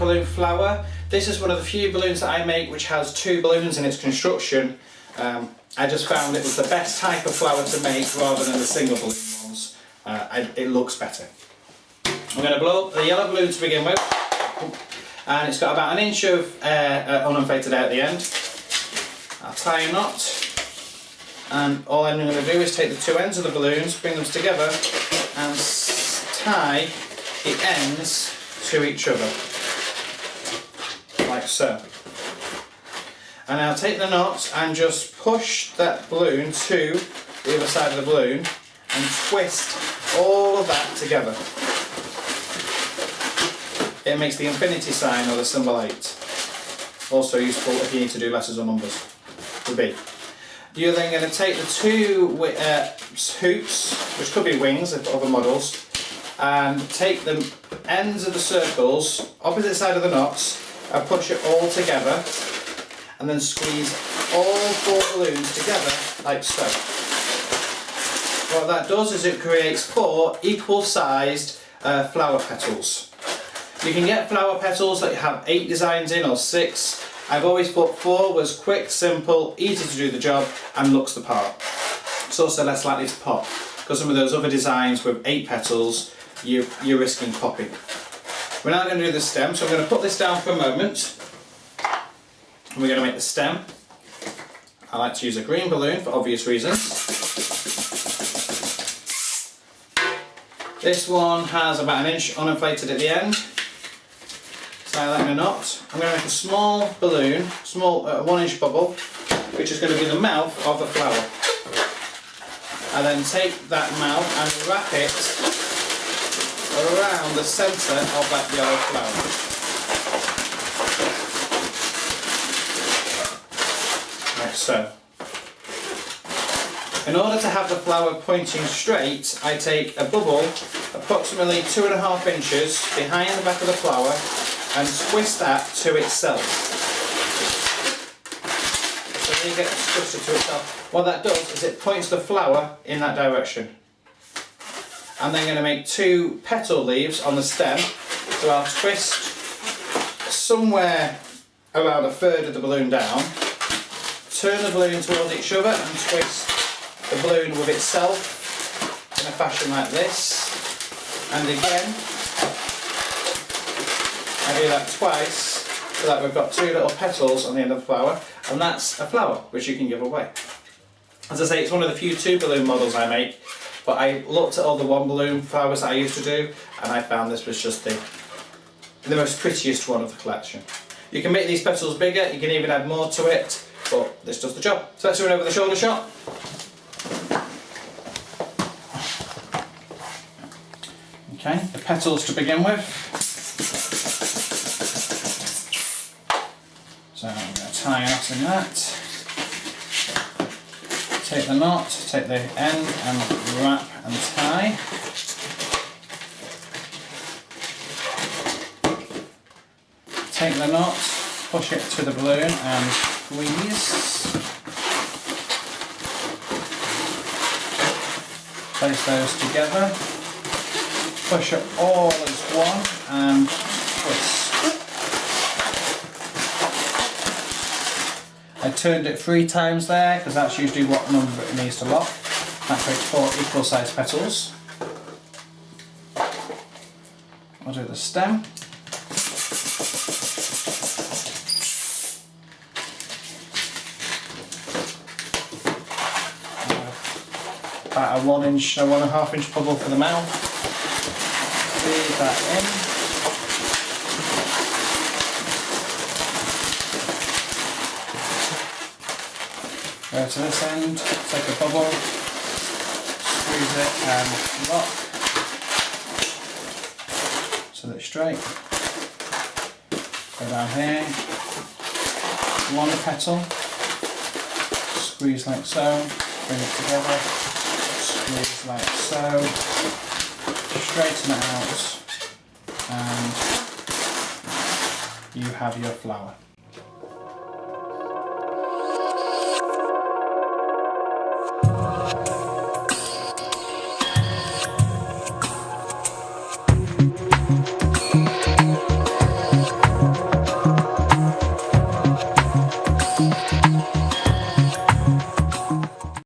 balloon flower. This is one of the few balloons that I make which has 2 balloons in its construction. I just found it was the best type of flower to make rather than the single balloon ones. It looks better. I'm going to blow up the yellow balloon to begin with, and it's got about 1 inch of uninflated air at the end. I'll tie a knot, and all I'm going to do is take the 2 ends of the balloons, bring them together and tie the ends to each other, like so. And I'll take the knot and just push that balloon to the other side of the balloon and twist all of that together. It makes the infinity sign or the symbol 8. Also useful if you need to do letters or numbers. The B. You're then going to take the 2 hoops, which could be wings of other models, and take the ends of the circles, opposite side of the knots, and push it all together, and then squeeze all 4 balloons together like so. What that does is it creates 4 equal sized flower petals. You can get flower petals that have 8 designs in or 6. I've always thought 4 was quick, simple, easy to do the job and looks the part. It's also less likely to pop, because some of those other designs with 8 petals you're risking popping. We're now going to do the stem, so I'm going to put this down for a moment. And we're going to make the stem. I like to use a green balloon for obvious reasons. This one has about 1 inch uninflated at the end. Tie that in a knot. I'm going to make a small balloon, small 1 inch bubble, which is going to be the mouth of the flower. And then take that mouth and wrap it around the centre of that yellow flower. Like so. In order to have the flower pointing straight, I take a bubble approximately 2.5 inches behind the back of the flower and twist that to itself. So then you get it twisted to itself. What that does is it points the flower in that direction. I'm then going to make 2 petal leaves on the stem, so I'll twist somewhere around 1/3 of the balloon down, turn the balloon towards each other and twist the balloon with itself in a fashion like this, and again I do that twice so that we've got 2 little petals on the end of the flower, and that's a flower which you can give away. As I say, it's one of the few 2 balloon models I make, but I looked at all the 1 balloon flowers that I used to do and I found this was just the most prettiest one of the collection. You can make these petals bigger, you can even add more to it, but this does the job. So let's do it over the shoulder shot. Okay, the petals to begin with. So I'm going to tie a knot in that. Take the knot, take the end and wrap and tie. Take the knot, push it to the balloon and squeeze. Place those together. Push it all as one and twist. I turned it 3 times there because that's usually what number it needs to lock. That creates 4 equal sized petals. I'll do the stem. About a 1 inch, 1.5 inch bubble for the mouth. Squeeze that in. Go to this end, take a bubble, squeeze it and lock so that it's straight. Go down here, 1 petal, squeeze like so, bring it together, squeeze like so, straighten it out, and you have your flower.